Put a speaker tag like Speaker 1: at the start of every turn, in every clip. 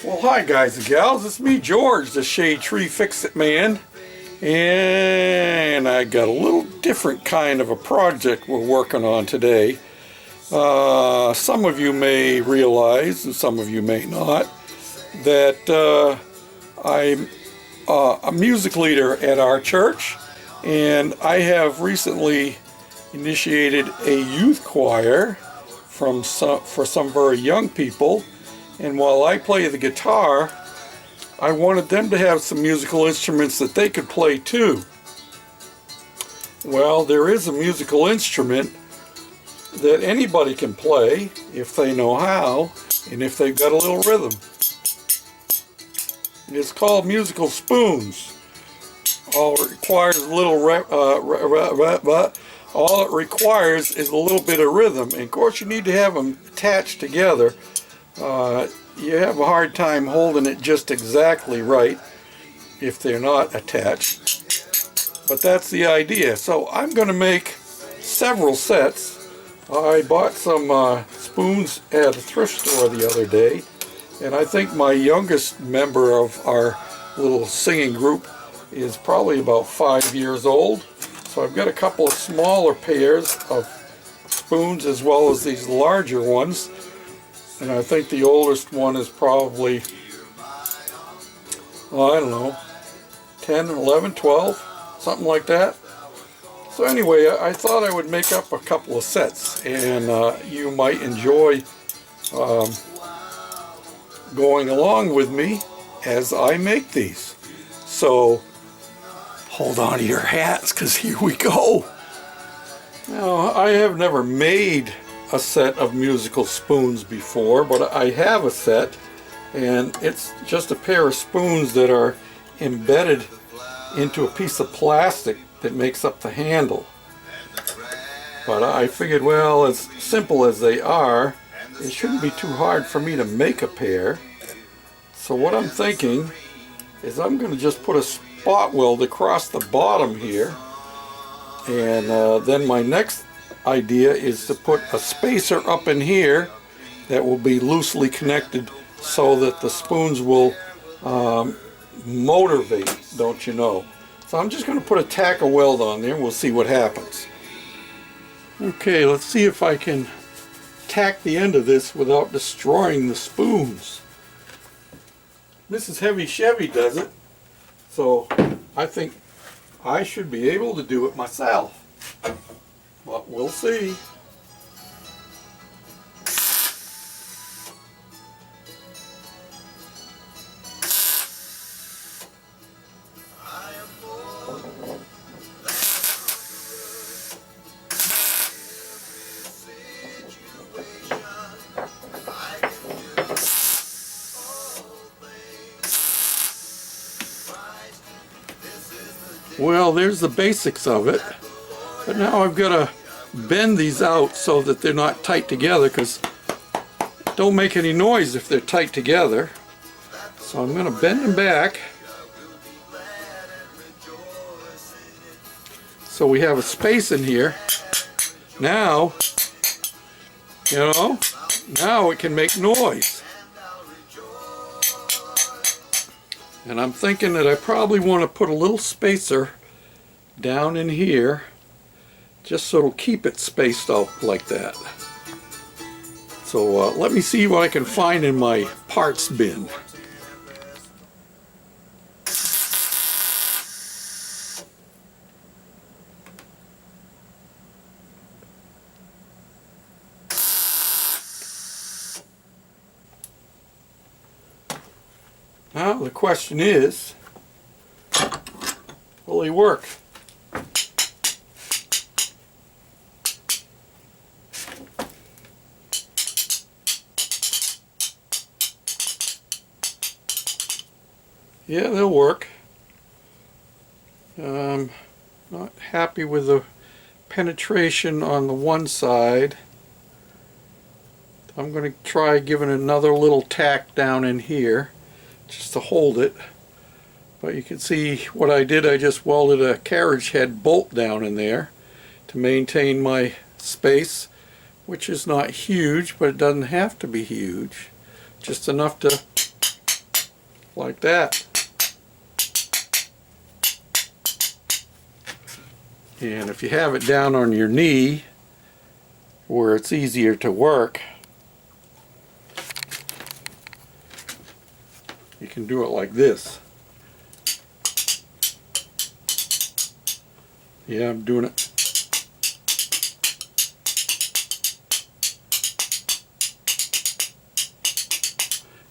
Speaker 1: Well, hi guys and gals, it's me George, the Shade Tree Fix-It Man, and I got a little different kind of a project we're working on today. Some of you may realize, and some of you may not, that I'm a music leader at our church, and I have recently initiated a youth choir for some very young people. And while I play the guitar, I wanted them to have some musical instruments that they could play too. Well, there is a musical instrument that anybody can play if they know how and if they've got a little rhythm. It's called musical spoons. All it requires is a little bit of rhythm, and of course you need to have them attached together. You have a hard time holding it just exactly right if they're not attached, but that's the idea. So I'm going to make several sets. I bought some spoons at a thrift store the other day, and I think my youngest member of our little singing group is probably about 5 years old. So I've got a couple of smaller pairs of spoons as well as these larger ones. And I think the oldest one is probably, I don't know, 10, 11, 12, something like that. So anyway, I thought I would make up a couple of sets, and you might enjoy going along with me as I make these. So hold on to your hats, because here we go. Now, I have never made a set of musical spoons before, but I have a set, and it's just a pair of spoons that are embedded into a piece of plastic that makes up the handle. But I figured, well, as simple as they are, it shouldn't be too hard for me to make a pair. So what I'm thinking is I'm going to just put a spot weld across the bottom here, and then my next idea is to put a spacer up in here that will be loosely connected so that the spoons will motivate, don't you know. So I'm just going to put a tack of weld on there and we'll see what happens. Okay, let's see if I can tack the end of this without destroying the spoons. Mrs. Heavy Chevy does it, so I think I should be able to do it myself. But we'll see. Well, there's the basics of it. But now I've got to bend these out so that they're not tight together, because don't make any noise if they're tight together. So I'm going to bend them back so we have a space in here. Now, you know, now it can make noise. And I'm thinking that I probably want to put a little spacer down in here, just so it'll keep it spaced out like that. So let me see what I can find in my parts bin. Now the question is, will they work? Yeah, they'll work. Not happy with the penetration on the one side. I'm going to try giving another little tack down in here just to hold it. But you can see what I did. I just welded a carriage head bolt down in there to maintain my space, which is not huge, but it doesn't have to be huge. Just enough to like that. And if you have it down on your knee, where it's easier to work, you can do it like this. Yeah, I'm doing it.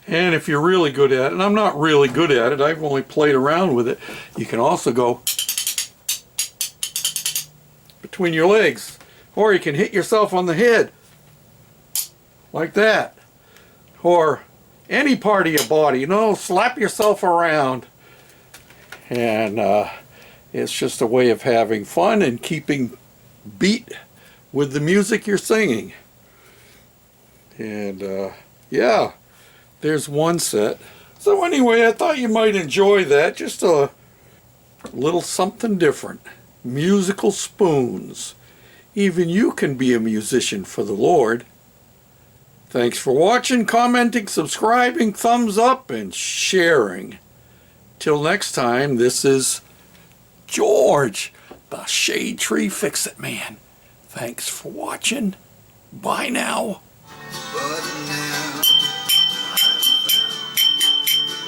Speaker 1: And if you're really good at it, and I'm not really good at it, I've only played around with it, you can also go between your legs, or you can hit yourself on the head like that, or any part of your body, you know, slap yourself around. And it's just a way of having fun and keeping beat with the music you're singing. And yeah, there's one set. So anyway, I thought you might enjoy that. Just a little something different. Musical spoons. Even you can be a musician for the Lord. Thanks for watching, commenting, subscribing, thumbs up, and sharing. Till next time, this is George, the Shade Tree Fix-It Man. Thanks for watching. Bye now. But now I'm found,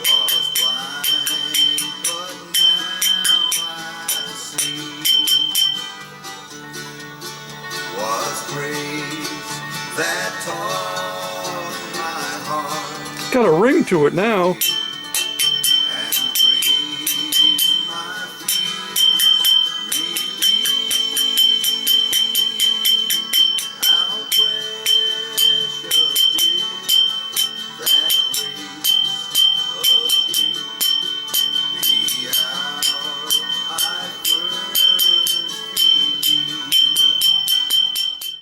Speaker 1: was blind, but now I see. Was grace that taught my heart. It's got a ring to it now.